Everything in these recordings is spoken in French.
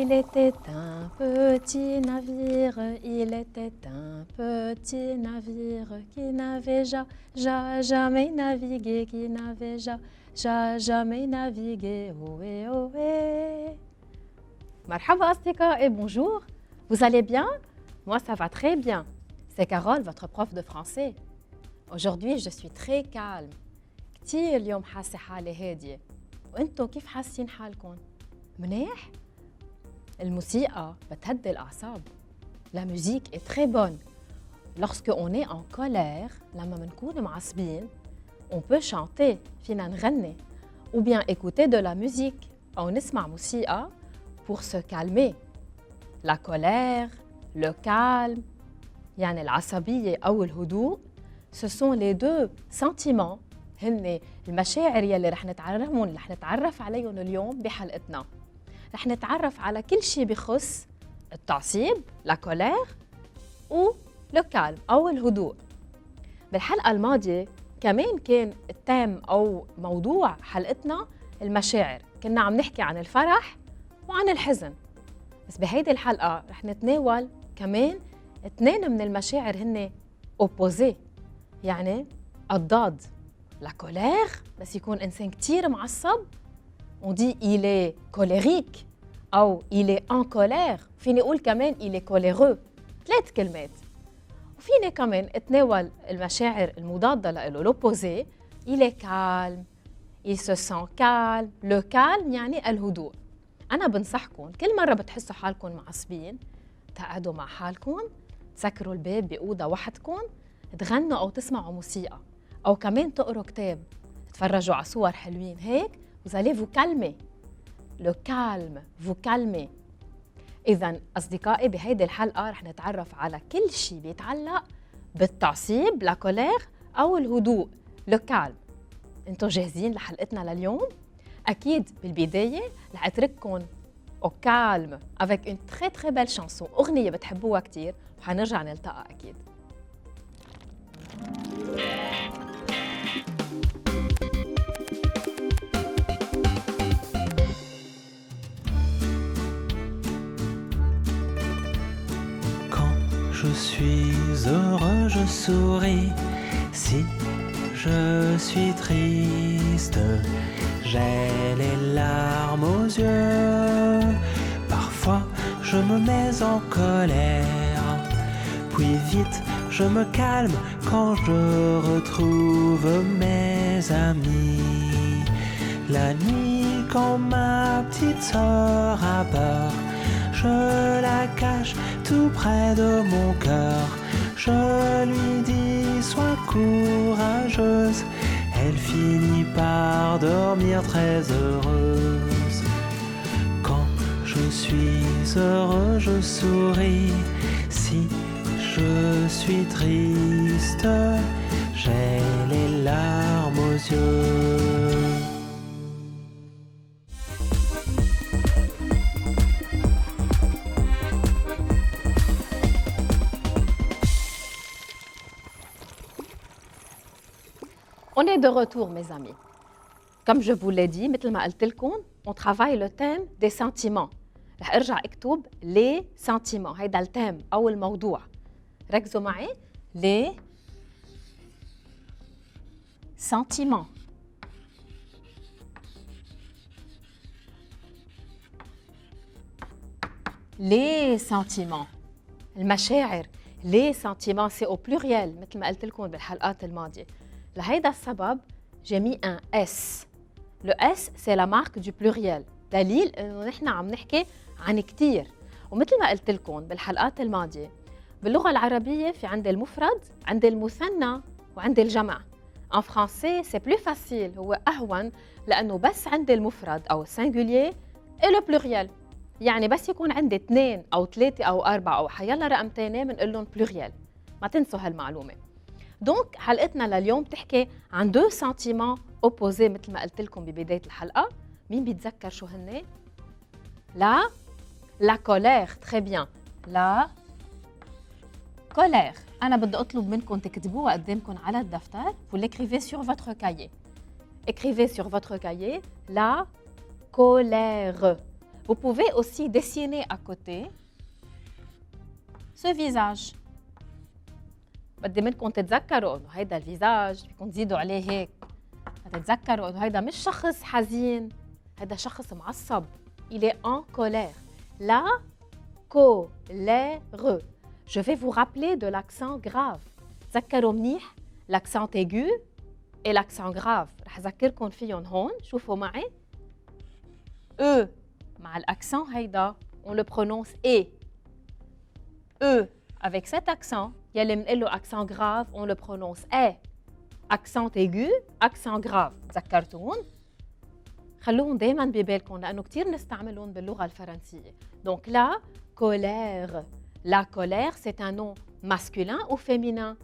Il était un petit navire, il était un petit navire qui n'avait jamais navigué, qui n'avait jamais navigué. Ohé, ohé. Marhaba astika, bonjour. Vous allez bien? Moi, ça va très bien. C'est Carole, votre prof de français. Aujourd'hui, je suis très calme. كتير اليوم حاسة حالي هادية. وانتو كيف حاسين حالكم؟ منيح؟ الموسيقى بتهدي الأعصاب. La musique est très bonne. Lorsque on est en colère, لما منكون معصبين, on peut chanter, فينا نغني, ou bien écouter de la musique, أو نسمع موسيقى pour se calmer. La colère, le calme, يعني العصبية أو الهدوء, ce sont les deux sentiments, هن المشاعر يلي رح نتعرف عليهم اليوم بحلقتنا. رح نتعرف على كل شيء بخص التعصيب، la colère, ou le calme أو الهدوء. بالحلقة الماضية كمان كان التام أو موضوع حلقتنا المشاعر. كنا عم نحكي عن الفرح وعن الحزن. بس بهيدي الحلقة رح نتناول كمان اثنين من المشاعر هن opposés، يعني الضاد. la colère بس يكون إنسان كتير معصب، on dit il est colérique أو il est en colère. فيني أقول كمان il est coléreux. 3 كلمات. وفيني كمان اتناول المشاعر المضادة له l'opposé. il est calme، il se sent calme. le calme يعني الهدوء. أنا بنصحكم كل مرة بتحسوا حالكم معصبين تقعدوا مع حالكم، تسكروا الباب بأوضة وحدكم، تغنوا أو تسمعوا موسيقى، أو كمان تقروا كتاب، تفرجوا على صور حلوين هيك. vous allez vous calmer. le calme, vous calmer. إذن أصدقائي بهيدي الحلقة رح نتعرف على كل شيء بيتعلق بالتعصيب la colère أو الهدوء le calme. انتوا جاهزين لحلقتنا لليوم؟ أكيد بالبداية رح أترككم au calme avec une très très belle chanson، أغنية بتحبوها كتير، وحنرجع نلتقى أكيد. Je suis heureux, je souris. Si je suis triste, j'ai les larmes aux yeux. Parfois, je me mets en colère. Puis vite, je me calme quand je retrouve mes amis. La nuit, quand ma petite sœur a peur, je la cache tout près de mon cœur. Je lui dis sois courageuse. Elle finit par dormir très heureuse. Quand je suis heureux, je souris. Si je suis triste, j'ai les larmes aux yeux. On est de retour, mes amis. Comme je vous l'ai dit, مثل ما قلت لكم, on travaille le thème des sentiments. رح ارجع اكتب les sentiments. هيدا الثيم أو الموضوع. ركزوا معي. les sentiments. les sentiments. المشاعر. les sentiments c'est au pluriel مثل ما قلت لكم بالحلقات الماضية. لهيدا السبب j'ai mis un S. Le S c'est la marque du pluriel. دليل انه نحن عم نحكي عن كتير. ومثل ما قلت لكم بالحلقات الماضية باللغة العربية في عندي المفرد، عندي المثنى، وعندي الجمع. En français c'est plus facile، هو أهون لأنه بس عندي المفرد أو السنجولير et le pluriel. يعني بس يكون عندي 2 أو 3 أو 4 أو حيلا رقم تاني بنقول لهم pluriel. ما تنسوا هالمعلومة. دونك حلقتنا لليوم تحكي عن 2 sentiments opposés مثل ما قلت لكم ببداية الحلقة. مين بيتذكر شو هن؟ la colère. Très bien. la colère. أنا بدي أطلب منكم تكتبوها قدامكم على الدفتر. Vous l'écrivez sur votre cahier. Écrivez sur votre cahier la colère. Vous pouvez aussi dessiner à côté ce visage. بدي منكم تتذكروا إنه هيدا الفيزاج فيكم تزيدوا عليه هيك. تتذكروا إنه هيدا مش شخص حزين، هيدا شخص معصب. Il est en colère. La colère. Je vais vous rappeler de l'accent grave. تذكروا منيح l'accent aigu et l'accent grave. رح أذكركم فيهم هون. شوفوا معي. E مع l'accent هيدا on le prononce E. E avec cet accent يلي منقول له accent grave on le prononce E. accent aigu, accent grave. تذكرتون؟ خلوهم دايما ببالكم لأنه كتير نستعملهم باللغة الفرنسية. Donc la colère. La colère, c'est un nom masculin ou féminin?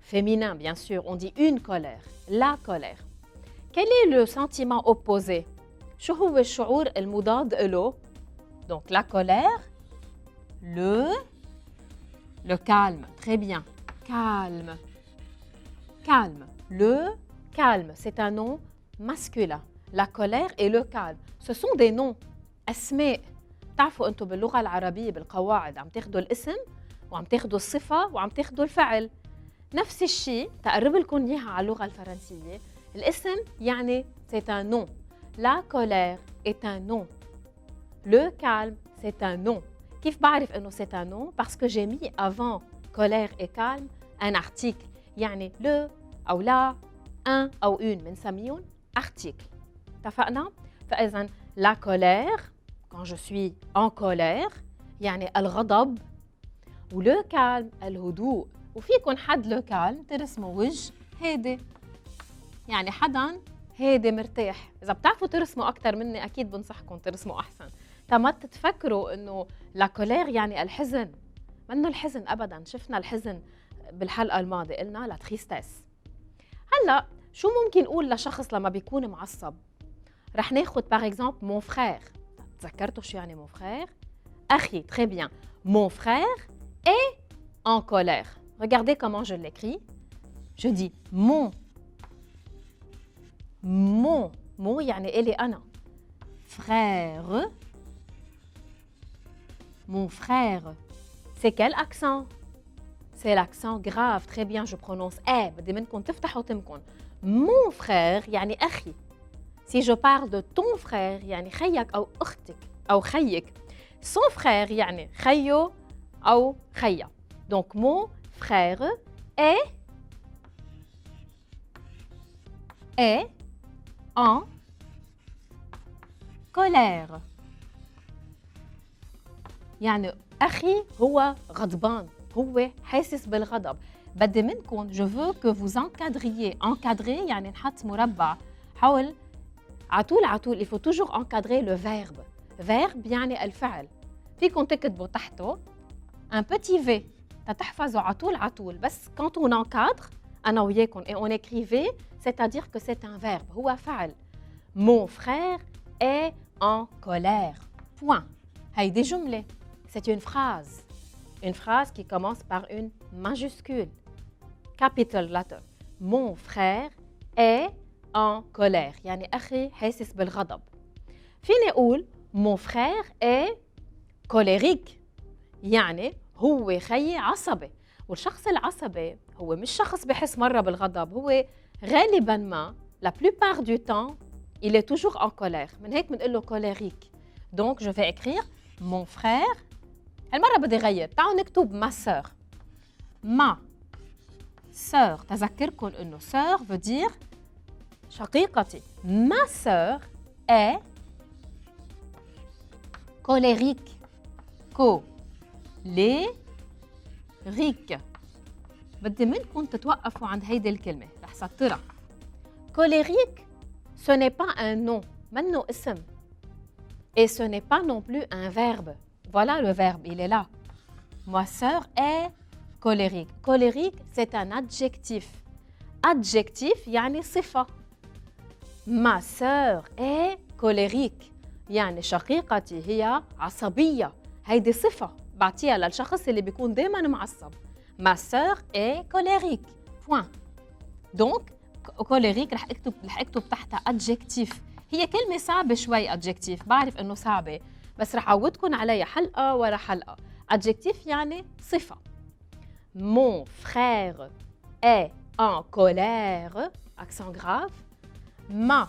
Féminin, bien sûr. On dit une colère. La colère. Quel est le sentiment opposé? شو هو الشعور المضاد له؟ Donc la colère, le calme. Très bien. Calme. Calme. Le calme, c'est un nom masculin. La colère et le calme. Ce sont des noms. أسماء. تعرفوا أنتم باللغة العربية بالقواعد عم تاخدوا الاسم وعم تاخدوا الصفة وعم تاخدوا الفعل. نفس الشيء تقرب لكم إياها على اللغة الفرنسية. الاسم يعني c'est un nom. La colère est un nom. Le calme, c'est un nom. كيف بعرف إنه c'est un nom? Parce que j'ai mis avant colère et calme un article. يعني le أو la, un أو une بنسميهم article. اتفقنا؟ فإذا la colère, quand je suis en colère, يعني الغضب. و le calme, الهدوء. وفيكن حد le calme ترسموا وجه هادي. يعني حدا هادي مرتاح. إذا بتعرفوا ترسموا أكتر مني أكيد بنصحكم ترسموا أحسن. ما تتفكروا إنه لا كولير يعني الحزن. منه الحزن أبداً. شفنا الحزن بالحلقة الماضية قلنا لا تريستيس. هلا شو ممكن نقول لشخص لما بيكون معصب؟ رح ناخد par exemple mon frère. تذكرتوا شو يعني mon frère؟ أخي. Très bien. Mon frère est en colère. Regardez comment je l'écris. Je dis mon. Mon يعني إلي أنا. Frère. Mon frère. C'est quel accent? C'est l'accent grave. Très bien, je prononce E. بدي منكم تفتحوا تمكم. Mon frère يعني أخي. Si je parle de ton frère يعني خيك أو أختك أو خيك. Son frère يعني خيو أو خيا. Donc mon frère est en colère. يعني أخي هو غضبان. هو حاسس بالغضب. بدي منكم je veux que vous encadriez. Encadrer يعني نحط مربع حول عطول. Il faut toujours encadrer le verbe. Verbe يعني الفعل. فيكم تكتبوا تحته un petit V تحفظوا عطول. بس quand on encadre أنا وياكم et on écrit V, c'est-à-dire que c'est un verbe. هو فعل. Mon frère est en colère. Point. هيدي جملة. C'est une phrase. Une phrase qui commence par une majuscule. Capital letter. Mon frère est en colère. يعني أخي حاسس بالغضب. فيني أقول mon frère est colérique. يعني هو خيي عصبي. والشخص العصبي هو مش شخص بحس مرة بالغضب. هو غالباً ما la plupart du temps il est toujours en colère. من هيك بنقول له colérique. Donc je vais écrire mon frère. هالمرة بدي غير. تعالوا نكتب ma sœur. Ma sœur. تذكركم إنه sœur veut dire شقيقتي. Ma sœur est colérique. Colérique. بدي منكم تتوقفوا عند هيدي الكلمة. رح سطرها. Colérique, ce n'est pas un nom. منه اسم. Et ce n'est pas non plus un verbe. Voilà le verbe, il est là. Ma sœur est colérique. Colérique, c'est un adjectif. Adjectif, يعني صفة. Ma sœur est colérique. يعني شقيقتي هي عصبية. هيدي صفة بعطيها للشخص اللي بيكون دايماً معصب. Ma sœur est colérique. Point. Donc, colérique رح اكتب تحتها adjectif. هي كلمة صعبة شوي adjectif، بعرف إنه صعبة بس رح أعودكم عليها حلقة ورا حلقة. adjectif يعني صفة. Mon frère est en colère accent grave. Ma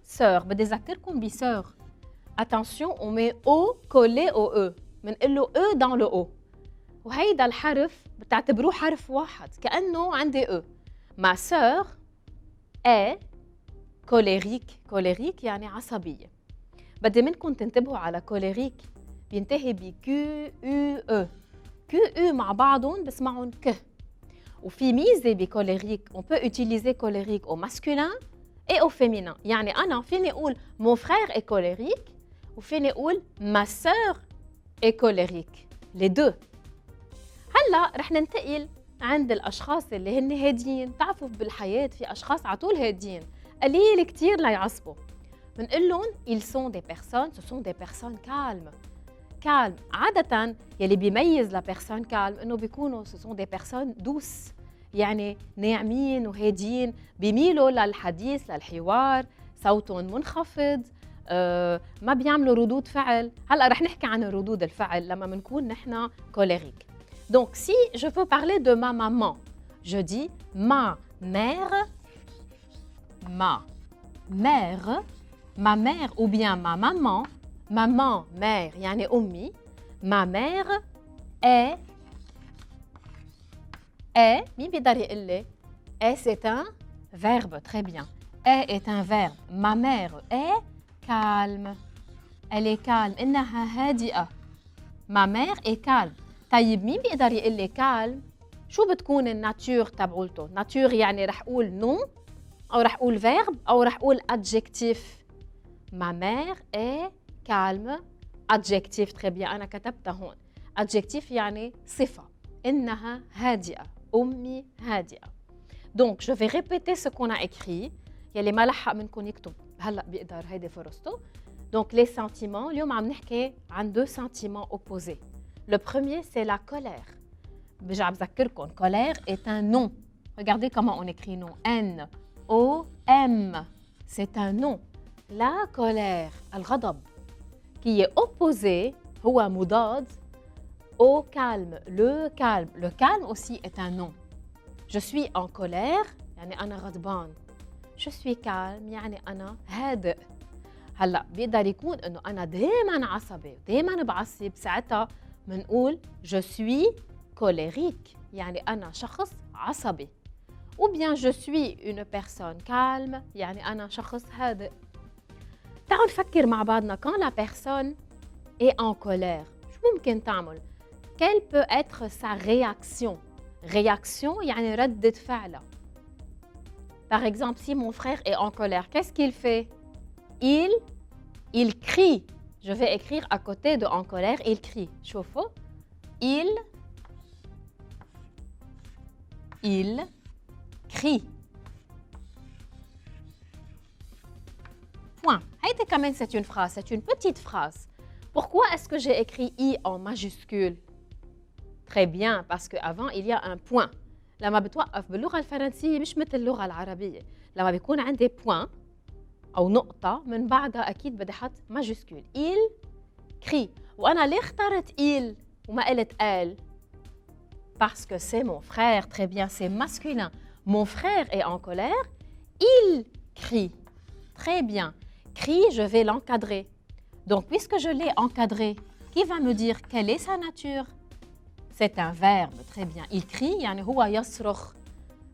sœur، بدي أذكركم بسœur. Attention on met O collé au E، بنقول له E dans le O، وهيدا الحرف بتعتبروه حرف واحد كأنه عندي E. Ma sœur est colérique. colérique يعني عصبية. بدي منكم تنتبهوا على colérique بينتهي ب Q U E. Q U مع بعضهم بسمعهم ك. وفي ميزة بcolérique، on peut utiliser colérique au masculin et au féminin. يعني أنا فيني أقول mon frère est colérique وفيني أقول ma sœur est colérique. les deux. هلا رح ننتقل عند الأشخاص اللي هن هاديين. تعرفوا بالحياة في أشخاص على طول هاديين، قليل كتير ليعصبوا. بنقول لهم ils sont des personnes، ce sont des personnes calmes. calme عادة يلي بيميز لا بيرسون calme إنه بيكونوا ce sont des personnes douces، يعني ناعمين وهاديين، بيميلوا للحديث للحوار، صوتهم منخفض، ما بيعملوا ردود فعل. هلا رح نحكي عن ردود الفعل لما بنكون نحن colérique. Donc si je veux parler de ma maman, je dis ma mère, ma mère ou bien ma maman, maman, mère يعني أمي. ma mère est مين بيقدر يقول لي؟ est c'est un verbe, très bien. est un verbe. ma mère est calme. elle est calme. إنها هادئة. ma mère est calme. طيب مين بيقدر يقول لي calme؟ شو بتكون الناتور تبعولته؟ ناتور يعني رح أقول نون أو رح أقول verbe أو رح أقول adjectif. ma mère est calme. adjectif très bien، أنا كتبتها هون. adjectif يعني صفة، إنها هادئة، أمي هادئة. donc je vais répéter ce qu'on a écrit. يلي ما لحق منكم يكتب هلا بيقدر، هيدي فرصته. donc les sentiments اليوم عم نحكي عن deux sentiments opposés. le premier c'est la colère. برجع بذكركم colère est un nom. regardez comment on écrit nom. N O M c'est un nom. la colère الغضب qui est opposé هو مضاد au calme. le calme aussi est un nom. je suis en colère يعني أنا غضبان. je suis calme يعني أنا هادئ. هلا بيقدر يكون إنه أنا دايماً عصبي دايماً بعصب، ساعتها منقول je suis colérique يعني أنا شخص عصبي. ou bien je suis une personne calme يعني أنا شخص هادئ. تعالوا نفكر مع بعضنا quand la personne est en colère شو ممكن تعمل؟ quelle peut être sa réaction؟ réaction يعني ردة فعله. par exemple si mon frère est en colère, qu'est-ce qu'il fait؟ il crie. je vais écrire à côté de en colère il crie. شوفوا il crie. point. Heidi quand même c'est une phrase, c'est une petite phrase. Pourquoi est-ce que j'ai écrit I en majuscule؟ très bien parce qu'avant il y a un point. لما بتوقف باللغة الفرنسية مش مثل اللغة العربية، لما بيكون عندي point أو نقطة من بعدها أكيد بدي أحط majuscule. il crie. وأنا ليه اخترت il وما قلت elle؟ parce que c'est mon frère. très bien, c'est masculin. mon frère est en colère, il crie. très bien. crie, je vais l'encadrer. donc puisque je l'ai encadré, qui va me dire quelle est sa nature؟ c'est un verbe. très bien. il crie يعني هو يصرخ.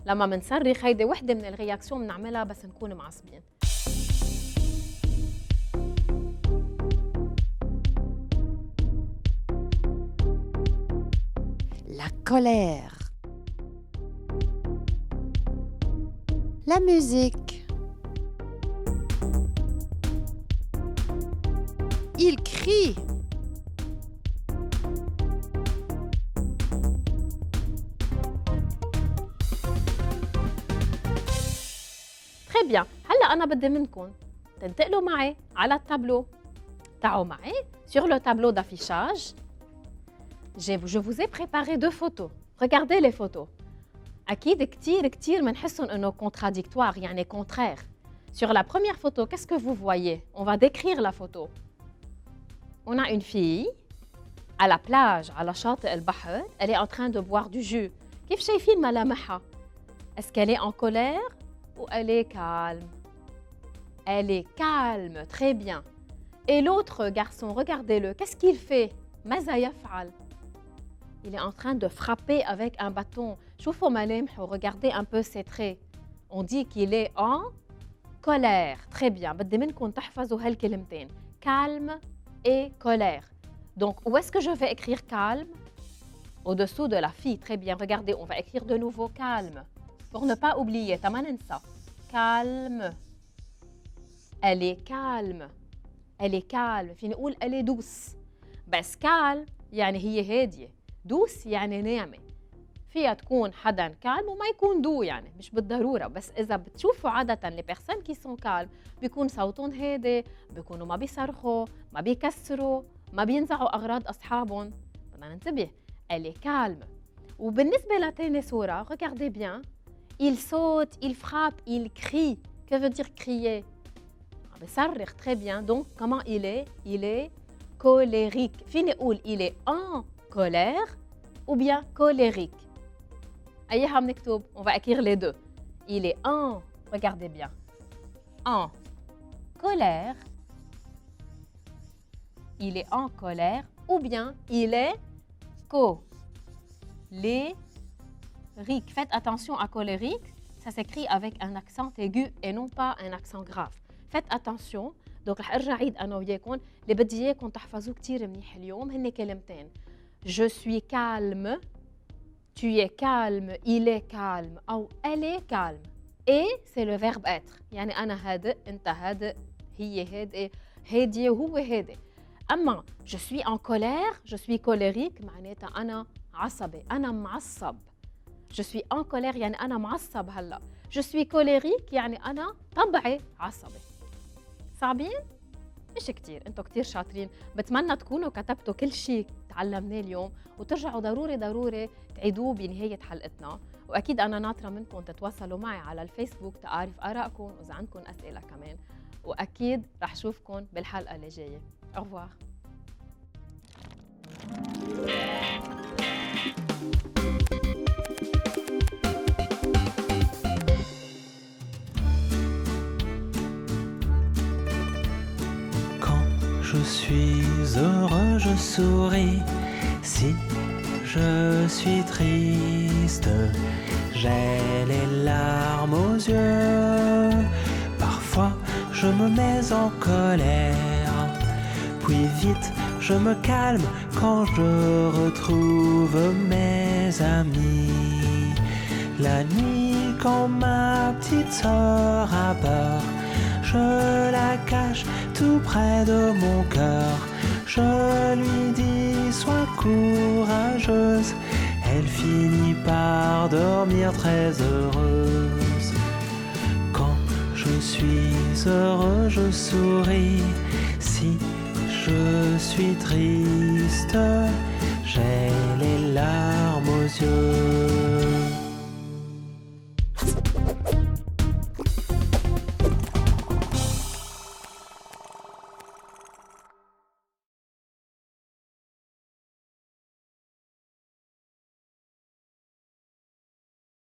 لما منصرخ هيدي وحدة من الرياكسيون بنعملها بس نكون معصبين. La colère. La musique. Il crie. très bien. هلا أنا بدي منكم تنتقلوا معي على التابلو. تعالوا معي sur le tableau d'affichage. Je vous ai préparé deux photos. Regardez les photos. أكيد كتير منحسن إنه contradictoire يعني contraire. Sur la première photo, qu'est-ce que vous voyez? On va décrire la photo. On a une fille à la plage, على شاطئ البحر. Elle est en train de boire du jus. كيف شايفين ملامحها? Est-ce qu'elle est en colère ou elle est calme? Elle est calme, très bien. Et l'autre garçon, regardez-le, qu'est-ce qu'il fait? ماذا يفعل? Il est en train de frapper avec un bâton. شوفوا ملامحه, regardez un peu ses traits. On dit qu'il est en colère. Très bien. بدي منكم تحفظوا هالكلمتين. Calme et colère. Donc, où est-ce que je vais écrire calme? Au-dessous de la fille. Très bien. Regardez, on va écrire de nouveau calme. Pour ne pas oublier. تما ننسى. Calme. Elle est calme. Elle est calme. فيني نقول elle est douce. بس calme يعني هي هادية. douce يعني ناعمة. فيها تكون حدا كالم وما يكون دو يعني مش بالضرورة. بس إذا بتشوفوا عادة les personnes qui sont calmes بيكون صوتهم هادي، بيكونوا ما بيصرخوا، ما بيكسروا، ما بينزعوا أغراض أصحابهم. بدنا ننتبه. Elle est calme. وبالنسبة لتاني صورة regardez bien. Il saute, il frappe, il crie. Que veut dire crier? بيصرخ. Très bien. Donc comment il est? Il est colérique. فيني نقول il est en colère ou bien colérique. أيها بنكتب? On va écrire les deux. Il est en, regardez bien, en colère. Il est en colère ou bien il est colérique. Faites attention à colérique, ça s'écrit avec un accent aigu et non pas un accent grave. Faites attention. Donc رح ارجع عيد انا وياكم اللي بدي اياكم تحفظوه كثير منيح اليوم هن كلمتين. Je suis calme. Tu es calme, il est calme ou elle est calme. Et c'est le verbe être. يعني أنا هادئ، أنت هادئ، هي هادئة، هادية وهو هادئ. أما je suis en colère, je suis colérique معناتها أنا عصبي، أنا معصب. Je suis en colère يعني أنا معصب هلا. Je suis colérique يعني أنا طبعي عصبي. صعبين؟ مش كتير، انتوا كتير شاطرين. بتمنى تكونوا كتبتوا كل شيء تعلمناه اليوم وترجعوا ضروري تعيدوه بنهاية حلقتنا. وأكيد أنا ناطرة منكم تتواصلوا معي على الفيسبوك تعرف آرائكم وإذا عندكم أسئلة كمان. وأكيد رح شوفكم بالحلقة اللي جاية. Au revoir. Je suis heureux, je souris. Si je suis triste, j'ai les larmes aux yeux. Parfois, je me mets en colère. Puis vite, je me calme quand je retrouve mes amis. La nuit, quand ma petite sœur a peur, je la cache tout près de mon cœur. Je lui dis sois courageuse. Elle finit par dormir très heureuse. Quand je suis heureux, je souris. Si je suis triste, j'ai les larmes